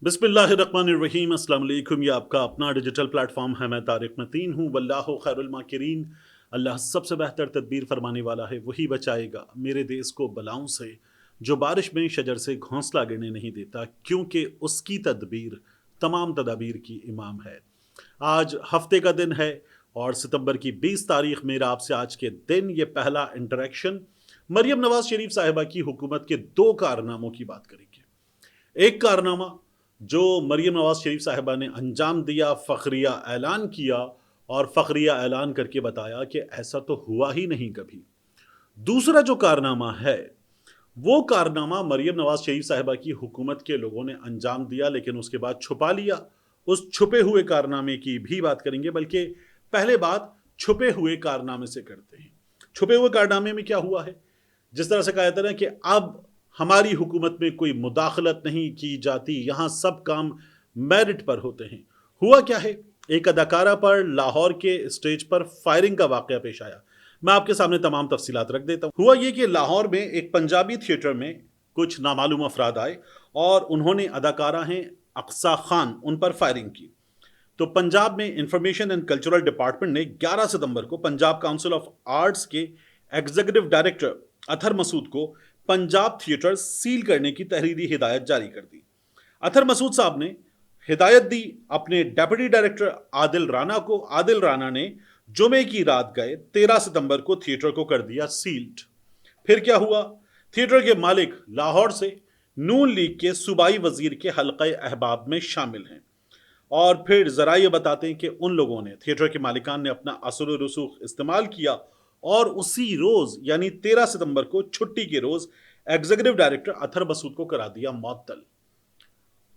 बिस्मिल्लाहिर्रहमानिर्रहीम। अस्सलाम वालेकुम। ये आपका अपना डिजिटल प्लेटफॉर्म है। मैं तारिक मतीन हूँ। वल्लाहु खैरुल माकिरीन। अल्लाह सबसे बेहतर तदबीर फरमाने वाला है, वही बचाएगा मेरे देश को बलाओं से। जो बारिश में शजर से घोंसला गिरने नहीं देता, क्योंकि उसकी तदबीर तमाम तदाबीर की इमाम है। आज हफ्ते का दिन है और सितंबर की 20 तारीख मेरा आपसे आज के दिन ये पहला इंटरेक्शन मरियम नवाज शरीफ साहिबा की हुकूमत के दो कारनामों की बात करेंगे। एक कारनामा जो मरियम नवाज शरीफ साहिबा ने अंजाम दिया, फ़खरिया ऐलान किया और फ़खरिया ऐलान करके बताया कि ऐसा तो हुआ ही नहीं कभी। दूसरा जो कारनामा है, वो कारनामा मरियम नवाज शरीफ साहिबा की हुकूमत के लोगों ने अंजाम दिया, लेकिन उसके बाद छुपा लिया। उस छुपे हुए कारनामे की भी बात करेंगे, बल्कि पहले बात छुपे हुए कारनामे से करते हैं। छुपे हुए कारनामे में क्या हुआ है? जिस तरह से कहा जाता है ना कि अब हमारी हुकूमत में कोई मुदाखलत नहीं की जाती, यहाँ सब काम मेरिट पर होते हैं। हुआ क्या है? एक अदाकारा पर लाहौर के स्टेज पर फायरिंग का वाकया पेश आया। मैं आपके सामने तमाम तफसीलात रख देता हूँ। हुआ ये कि लाहौर में एक पंजाबी थिएटर में कुछ नामालूम अफराद आए और उन्होंने अदाकारा हैं अक्सा खान, उन पर फायरिंग की। तो पंजाब में इंफॉर्मेशन एंड कल्चरल डिपार्टमेंट ने 11 सितंबर को पंजाब काउंसिल ऑफ आर्ट्स के एग्जीक्यूटिव डायरेक्टर अथर मसूद को पंजाब थिएटर सील करने की तहरीरी हिदायत जारी कर दी। अथर मसूद साहब ने हिदायत दी अपने डेप्यूटी डायरेक्टर आदिल राना को। आदिल राना ने जुमे की रात गए 13 सितंबर को थिएटर को कर दिया सील्ड। फिर क्या हुआ? थिएटर के मालिक लाहौर से नून लीग के सूबाई वजीर के हल्क़े अहबाब में शामिल हैं। और फिर ज़रा ये बताते हैं कि उन लोगों ने, थिएटर के मालिकान ने अपना असुल रसूख इस्तेमाल किया और उसी रोज़ यानी 13 सितंबर को छुट्टी के रोज़ एग्जीक्यूटिव डायरेक्टर अथर मसूद को करा दिया मअतल।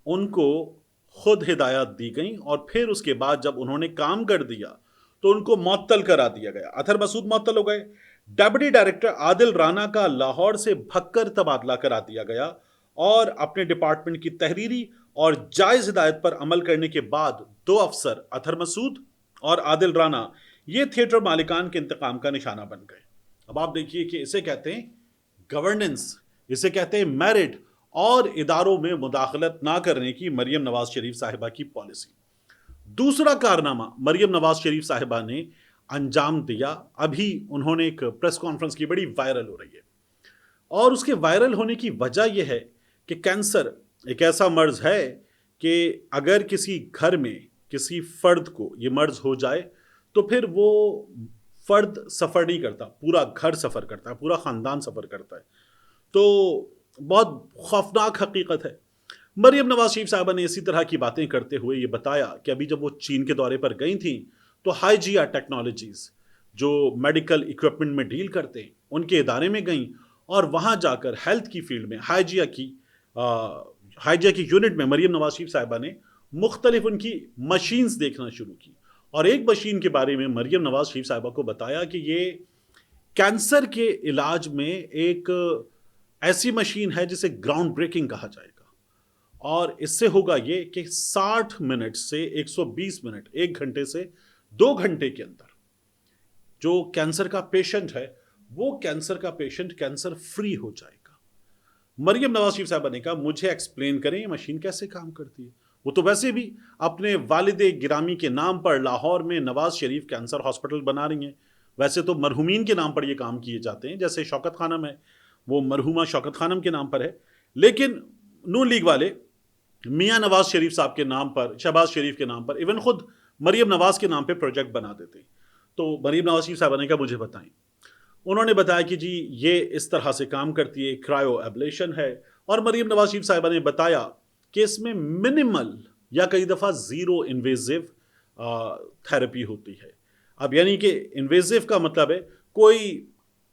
उनको खुद हिदायत दी गई और फिर उसके बाद जब उन्होंने काम कर दिया तो उनको मअतल करा दिया गया। अथर मसूद मअतल हो गए। डेप्यूटी डायरेक्टर आदिल राना का लाहौर से भगकर तबादला करा दिया गया और अपने डिपार्टमेंट की तहरीरी और जायज हिदायत पर अमल करने के बाद दो अफसर अथर मसूद और आदिल राना ये थिएटर मालिकान के इंतकाम का निशाना बन गए। अब आप देखिए कि इसे कहते हैं गवर्नेंस, इसे कहते हैं मेरिट और इदारों में मुदाखलत ना करने की मरियम नवाज शरीफ साहिबा की पॉलिसी। दूसरा कारनामा मरियम नवाज शरीफ साहिबा ने अंजाम दिया। अभी उन्होंने एक प्रेस कॉन्फ्रेंस की, बड़ी वायरल हो रही है और उसके वायरल होने की वजह यह है कि कैंसर एक ऐसा मर्ज है कि अगर किसी घर में किसी फर्द को ये मर्ज हो जाए तो फिर वो फर्द सफ़र नहीं करता, पूरा घर सफ़र करता है, पूरा ख़ानदान सफ़र करता है। तो बहुत खौफनाक हकीकत है। मरियम नवाज शरीफ साहबा ने इसी तरह की बातें करते हुए ये बताया कि अभी जब वो चीन के दौरे पर गई थी तो हाइजिया टेक्नोलॉजीज़ जो मेडिकल इक्विपमेंट में डील करते हैं उनके इदारे में गई और वहाँ जाकर हेल्थ की फील्ड में हाइजिया की यूनिट में मरियम नवाज शरीफ साहबा ने मुख्तलिफ उनकी मशीन्स देखना शुरू की। और एक मशीन के बारे में मरियम नवाज शरीफ साहबा को बताया कि ये कैंसर के इलाज में एक ऐसी मशीन है जिसे ग्राउंड ब्रेकिंग कहा जाएगा और इससे होगा ये कि 60 मिनट से 120 मिनट, 1 घंटे से 2 घंटे के अंदर जो कैंसर का पेशेंट है वो कैंसर का पेशेंट कैंसर फ्री हो जाएगा। मरियम नवाज शरीफ साहबा ने कहा मुझे एक्सप्लेन करें ये मशीन कैसे काम करती है। वो तो वैसे भी अपने वालिदे गिरामी के नाम पर लाहौर में नवाज शरीफ कैंसर हॉस्पिटल बना रही हैं। वैसे तो मरहूमीन के नाम पर ये काम किए जाते हैं, जैसे शौकत खानम है, वो मरहूमा शौकत खानम के नाम पर है, लेकिन नून लीग वाले मियाँ नवाज शरीफ साहब के नाम पर, शहबाज शरीफ के नाम पर, इवन खुद मरियम नवाज के नाम पर प्रोजेक्ट बना देते हैं। तो मरियम नवाज शरीफ साहबा ने कहा मुझे बताएं। उन्होंने बताया कि जी ये इस तरह से काम करती है, क्रायो एब्लेशन है। और मरियम नवाज शरीफ साहिबा ने बताया कि इसमें मिनिमल या कई दफ़ा ज़ीरो इन्वेजिव थेरेपी होती है। अब यानी कि इन्वेजिव का मतलब है कोई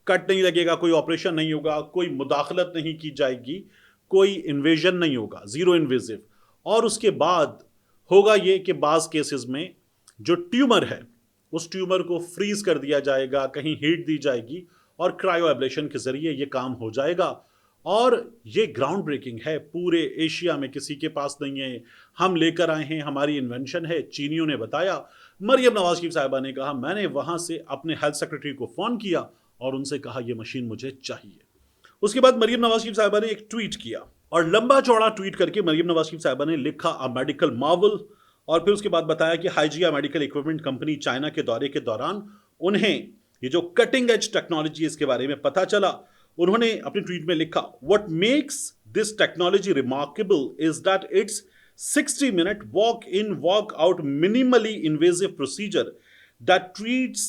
कट नहीं लगेगा, कोई ऑपरेशन नहीं होगा, कोई मुदाखलत नहीं की जाएगी, कोई इन्वेजन नहीं होगा, ज़ीरो इन्वेजिव। और उसके बाद होगा ये कि बाज़ केसेस में जो ट्यूमर है उस ट्यूमर को फ्रीज कर दिया जाएगा, कहीं हीट दी जाएगी और क्रायो एब्लेशन के जरिए ये काम हो जाएगा। और ये ग्राउंड ब्रेकिंग है, पूरे एशिया में किसी के पास नहीं है, हम लेकर आए हैं, हमारी इन्वेंशन है, चीनियों ने बताया। मरियम नवाज शरीफ साहिबा ने कहा मैंने वहाँ से अपने हेल्थ सेक्रेटरी को फ़ोन किया और उनसे कहा ये मशीन मुझे चाहिए। उसके बाद मरियम नवाज शरीफ साहिबा ने एक ट्वीट किया और लंबा चौड़ा ट्वीट करके मरियम नवाज शरीफ साहिबा ने लिखा अ मेडिकल मार्वल, और फिर उसके बाद बताया कि Hygeia medical equipment company China के दौरे के दौरान उन्हें ये जो कटिंग एज टेक्नोलॉजी इसके बारे में पता चला। उन्होंने अपने ट्वीट में लिखा, what makes this technology remarkable is that it's 60-minute walk in walk out minimally invasive procedure that treats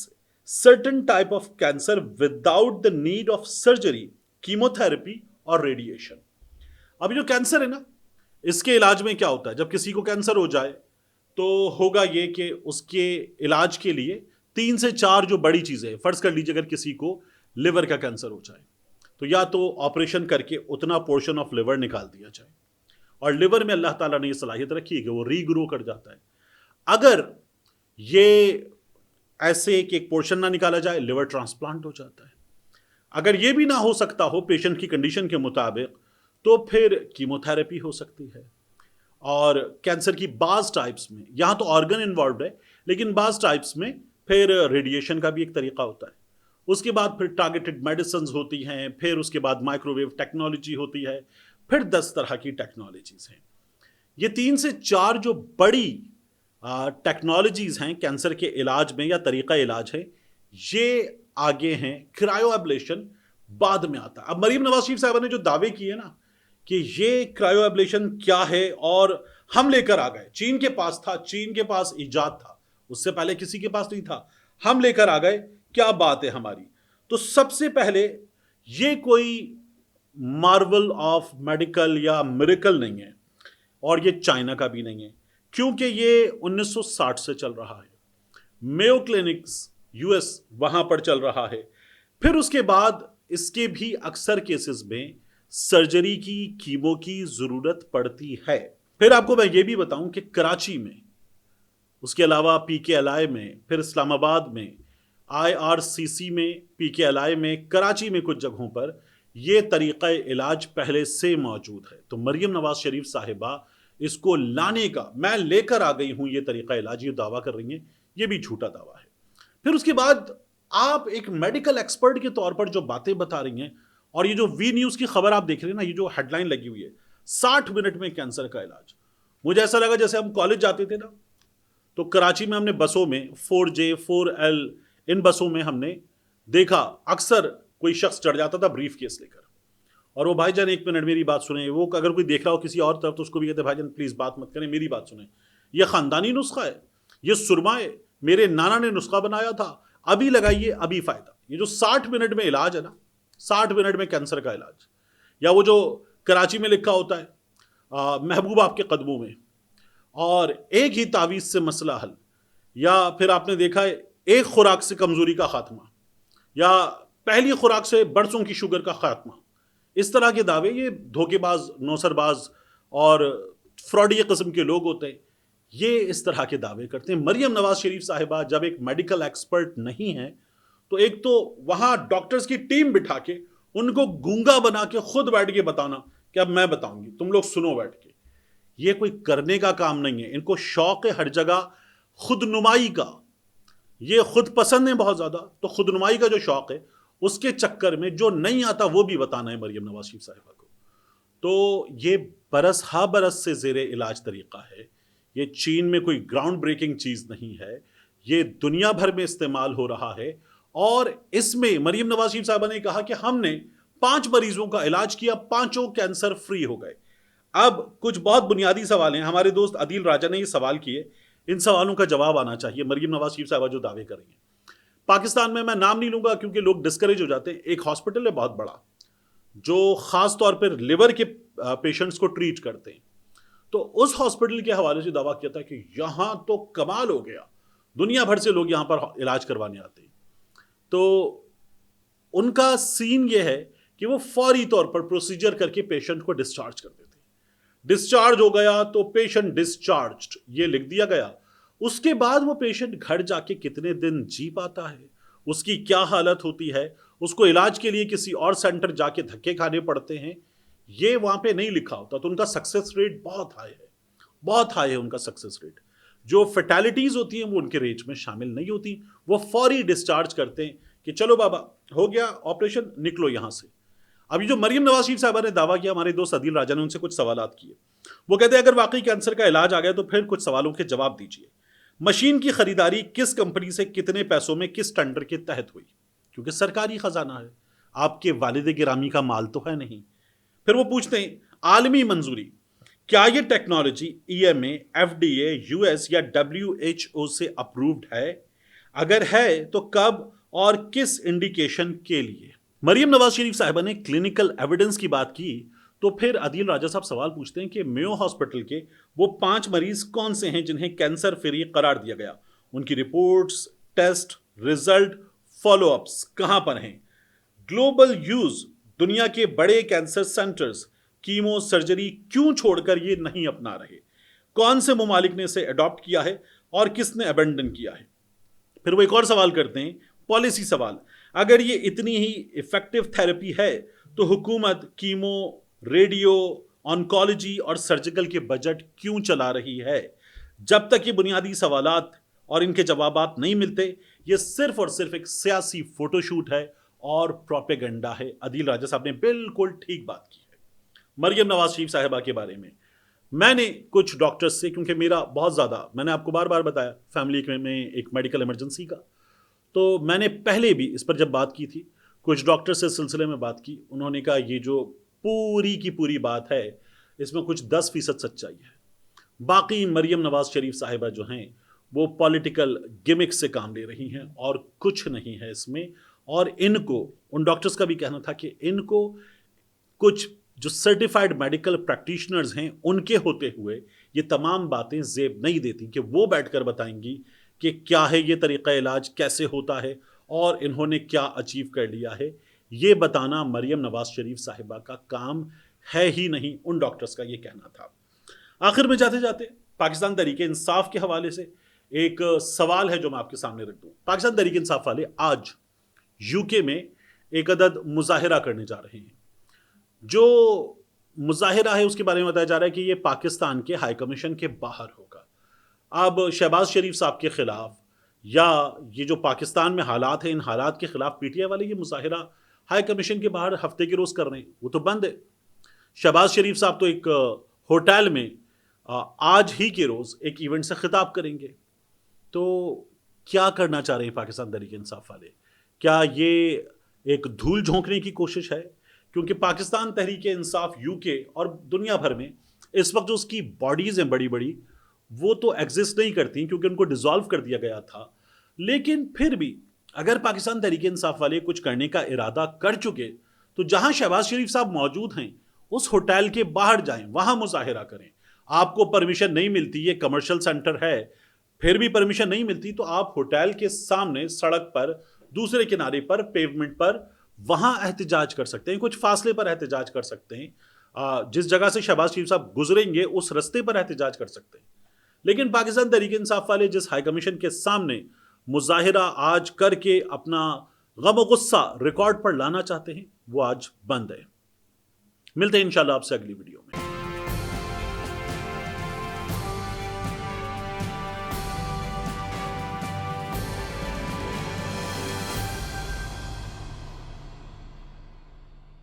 certain type of cancer without the need of surgery, chemotherapy और radiation। अब जो कैंसर है ना, इसके इलाज में क्या होता है, जब किसी को कैंसर हो जाए तो होगा ये कि उसके इलाज के लिए 3 से 4 जो बड़ी चीजें, फर्ज कर लीजिए अगर किसी को लिवर का कैंसर हो जाए तो या तो ऑपरेशन करके उतना पोर्शन ऑफ लिवर निकाल दिया जाए, और लिवर में अल्लाह ताला ने ये सलाहियत रखी है कि वो रीग्रो कर जाता है। अगर ये ऐसे एक पोर्शन ना निकाला जाए, लिवर ट्रांसप्लांट हो जाता है। अगर ये भी ना हो सकता हो पेशेंट की कंडीशन के मुताबिक, तो फिर कीमोथेरेपी हो सकती है। और कैंसर की बाज टाइप्स में, यहां तो ऑर्गन इन्वॉल्व है, लेकिन बाज टाइप्स में फिर रेडिएशन का भी एक तरीका होता है। उसके बाद फिर टारगेटेड मेडिसिन होती हैं, फिर उसके बाद माइक्रोवेव टेक्नोलॉजी होती है, फिर 10 तरह की टेक्नोलॉजीज हैं। ये 3 से 4 जो बड़ी टेक्नोलॉजीज हैं कैंसर के इलाज में या तरीका इलाज है, ये आगे हैं। क्रायो एब्लेशन बाद में आता है। अब मरीम नवाज शरीफ साहब ने जो दावे किए ना कि ये क्रायो एब्लेशन क्या है, और हम लेकर आ गए, चीन के पास था, चीन के पास इजाद था, उससे पहले किसी के पास नहीं था, हम लेकर आ गए, क्या बात है हमारी। तो सबसे पहले ये कोई मार्वल ऑफ मेडिकल या मिरेकल नहीं है, और ये चाइना का भी नहीं है, क्योंकि ये 1960 से चल रहा है। मेयो क्लिनिक्स यूएस वहां पर चल रहा है। फिर उसके बाद इसके भी अक्सर केसेस में सर्जरी की, कीमो की जरूरत पड़ती है। फिर आपको मैं ये भी बताऊं कि कराची में, उसके अलावा पीकेएलआई में, फिर इस्लामाबाद में, आईआरसीसी में, पीकेएलआई में, कराची में कुछ जगहों पर यह तरीक़ा इलाज पहले से मौजूद है। तो मरियम नवाज शरीफ साहिबा इसको लाने का, मैं लेकर आ गई हूं ये तरीक़ा इलाज, ये दावा कर रही हैं, ये भी झूठा दावा है। फिर उसके बाद आप एक मेडिकल एक्सपर्ट के तौर पर जो बातें बता रही हैं, और ये जो वी न्यूज़ की खबर आप देख रहे हैं ना, ये जो हेडलाइन लगी हुई है 60 मिनट में कैंसर का इलाज, मुझे ऐसा लगा जैसे हम कॉलेज जाते थे ना, तो कराची में हमने बसों में 4J 4L इन बसों में हमने देखा अक्सर कोई शख्स चढ़ जाता था ब्रीफ केस लेकर, और वो भाईजान 1 मिनट मेरी बात सुने, वो अगर कोई देख रहा हो किसी और तरफ तो उसको भी कहते भाईजान प्लीज बात मत करें, मेरी बात सुने, ये खानदानी नुस्खा है, ये सुरमा है, मेरे नाना ने नुस्खा बनाया था, अभी लगाइए अभी फायदा। ये जो 60 मिनट में इलाज है ना, 60 मिनट में कैंसर का इलाज, या वो जो कराची में लिखा होता है महबूब आपके कदमों में, और एक ही तावीज़ से मसला हल, या फिर आपने देखा है एक खुराक से कमजोरी का खात्मा, या पहली खुराक से बरसों की शुगर का खात्मा, इस तरह के दावे ये धोखेबाज, नौसरबाज और फ्रॉडी किस्म के लोग होते हैं, ये इस तरह के दावे करते हैं। मरियम नवाज शरीफ साहिबा जब एक मेडिकल एक्सपर्ट नहीं है, तो एक तो वहां डॉक्टर्स की टीम बिठा के उनको गूंगा बना के खुद बैठ के बताना कि अब मैं बताऊंगी, तुम लोग सुनो बैठ के, ये कोई करने का काम नहीं है। इनको शौक है हर जगह खुदनुमाई का, ये खुद पसंद है बहुत ज्यादा, तो खुदनुमाई का जो शौक है उसके चक्कर में जो नहीं आता वो भी बताना है मरियम नवाज शरीफ साहिबा को। तो ये बरस हा बरस से जेरे इलाज तरीका है, ये चीन में कोई ग्राउंड ब्रेकिंग चीज नहीं है, ये दुनिया भर में इस्तेमाल हो रहा है। और इसमें मरियम नवाज शरीफ साहिबा ने कहा कि हमने 5 मरीजों का इलाज किया, 5 कैंसर फ्री हो गए। अब कुछ बहुत बुनियादी सवाल हैं, हमारे दोस्त अदील राजा ने ये सवाल किए, इन सवालों का जवाब आना चाहिए। मरियम नवाज शरीफ साहिबा जो दावे कर रही हैं, पाकिस्तान में, मैं नाम नहीं लूंगा क्योंकि लोग डिस्करेज हो जाते हैं, एक हॉस्पिटल है बहुत बड़ा जो खास तौर पर लिवर के पेशेंट्स को ट्रीट करते हैं, तो उस हॉस्पिटल के हवाले से दावा किया था कि यहां तो कमाल हो गया, दुनिया भर से लोग यहां पर इलाज करवाने आते हैं। तो उनका सीन यह है कि वो फौरी तौर पर प्रोसीजर करके पेशेंट को डिस्चार्ज कर देते हैं। डिस्चार्ज हो गया तो पेशेंट डिस्चार्ज्ड ये लिख दिया गया, उसके बाद वो पेशेंट घर जाके कितने दिन जी पाता है, उसकी क्या हालत होती है, उसको इलाज के लिए किसी और सेंटर जाके धक्के खाने पड़ते हैं, ये वहां पे नहीं लिखा होता। तो उनका सक्सेस रेट बहुत हाई है, बहुत हाई है उनका सक्सेस रेट। जो फैटेलिटीज होती हैं वो उनके रेट में शामिल नहीं होती, वो फौरी डिस्चार्ज करते हैं कि चलो बाबा हो गया ऑपरेशन, निकलो यहां से। अभी जो मरियम नवाज शरीफ साहबा ने दावा किया, हमारे दोस्त अदील राजा ने उनसे कुछ सवालात किए। वो कहते हैं अगर वाकई कैंसर का इलाज आ गया तो फिर कुछ सवालों के जवाब दीजिए। मशीन की खरीदारी किस कंपनी से कितने पैसों में किस टेंडर के तहत हुई? क्योंकि सरकारी खजाना है, आपके वालिद गिरामी का माल तो है नहीं। फिर वो पूछते हैं आलमी मंजूरी, क्या ये टेक्नोलॉजी EMA, FDA, US या WHO से अप्रूव्ड है? अगर है तो कब और किस इंडिकेशन के लिए? मरियम नवाज शरीफ साहिबा ने क्लिनिकल एविडेंस की बात की तो फिर अदील राजा साहब सवाल पूछते हैं कि मेयो हॉस्पिटल के वो 5 मरीज कौन से हैं जिन्हें कैंसर फ्री करार दिया गया? उनकी रिपोर्ट्स, टेस्ट, रिजल्ट, फॉलोअप्स कहां पर हैं? ग्लोबल यूज, दुनिया के बड़े कैंसर सेंटर्स कीमो सर्जरी क्यों छोड़कर ये नहीं अपना रहे? कौन से ममालिक ने इसे अडॉप्ट किया है और किसने अबेंडन किया है? फिर वो एक और सवाल करते हैं, पॉलिसी सवाल, अगर ये इतनी ही इफेक्टिव थेरेपी है तो हुकूमत कीमो, रेडियो, ऑन्कोलॉजी और सर्जिकल के बजट क्यों चला रही है? जब तक ये बुनियादी सवालात और इनके जवाबात नहीं मिलते, ये सिर्फ और सिर्फ एक सियासी फोटोशूट है और प्रोपेगेंडा है। अदील राजा साहब ने बिल्कुल ठीक बात की है। मरियम नवाज शरीफ साहिबा के बारे में मैंने कुछ डॉक्टर्स से, क्योंकि मेरा बहुत ज़्यादा, मैंने आपको बार बार बताया फैमिली में एक मेडिकल इमरजेंसी का, तो मैंने पहले भी इस पर जब बात की थी, कुछ डॉक्टर से इस सिलसिले में बात की, उन्होंने कहा ये जो पूरी की पूरी बात है इसमें कुछ 10% सच्चाई है, बाकी मरियम नवाज शरीफ साहिबा जो हैं वो पॉलिटिकल गिमिक से काम ले रही हैं और कुछ नहीं है इसमें। और इनको, उन डॉक्टर्स का भी कहना था कि इनको कुछ जो सर्टिफाइड मेडिकल प्रैक्टिशनर्स हैं उनके होते हुए ये तमाम बातें जेब नहीं देती कि वो बैठकर बताएंगी कि क्या है ये तरीक़ा इलाज, कैसे होता है और इन्होंने क्या अचीव कर लिया है। ये बताना मरियम नवाज शरीफ साहिबा का काम है ही नहीं, उन डॉक्टर्स का ये कहना था। आखिर में जाते जाते पाकिस्तान तहरीके इंसाफ के हवाले से एक सवाल है जो मैं आपके सामने रख दूं। पाकिस्तान तहरीके इंसाफ वाले आज यूके में एक अदद मुजाहिरा करने जा रहे हैं। जो मुजाहिरा है उसके बारे में बताया जा रहा है कि ये पाकिस्तान के हाई कमीशन के बाहर होगा। अब शहबाज शरीफ साहब के खिलाफ या ये जो पाकिस्तान में हालात हैं, इन हालात के खिलाफ PTI वाले ये मुजाहिरा हाई कमीशन के बाहर हफ्ते के रोज कर रहे हैं, वो तो बंद है। शहबाज शरीफ साहब तो एक होटल में आज ही के रोज एक इवेंट से खिताब करेंगे। तो क्या करना चाह रहे हैं पाकिस्तान तहरीक इंसाफ वाले? क्या ये एक धूल झोंकने की कोशिश है? क्योंकि पाकिस्तान तहरीक इंसाफ यूके और दुनिया भर में इस वक्त जो उसकी बॉडीज हैं बड़ी बड़ी, वो तो एग्जिस्ट नहीं करती क्योंकि उनको डिसॉल्व कर दिया गया था। लेकिन फिर भी अगर पाकिस्तान तहरीक इंसाफ वाले कुछ करने का इरादा कर चुके तो जहां शहबाज शरीफ साहब मौजूद हैं उस होटल के बाहर जाएं, वहां मुजाहिरा करें। आपको परमिशन नहीं मिलती, ये कमर्शियल सेंटर है, फिर भी परमिशन नहीं मिलती तो आप होटल के सामने सड़क पर, दूसरे किनारे पर, पेवमेंट पर, वहां एहतजाज कर सकते हैं, कुछ फासले पर एहतजाज कर सकते हैं। जिस जगह से शहबाज शरीफ साहब गुजरेंगे उस रस्ते पर एहतजाज कर सकते हैं। लेकिन पाकिस्तान तहरीक इंसाफ वाले जिस हाई कमीशन के सामने मुजाहिरा आज करके अपना गम गुस्सा रिकॉर्ड पर लाना चाहते हैं वो आज बंद है। मिलते हैं इंशाल्लाह आपसे अगली वीडियो में।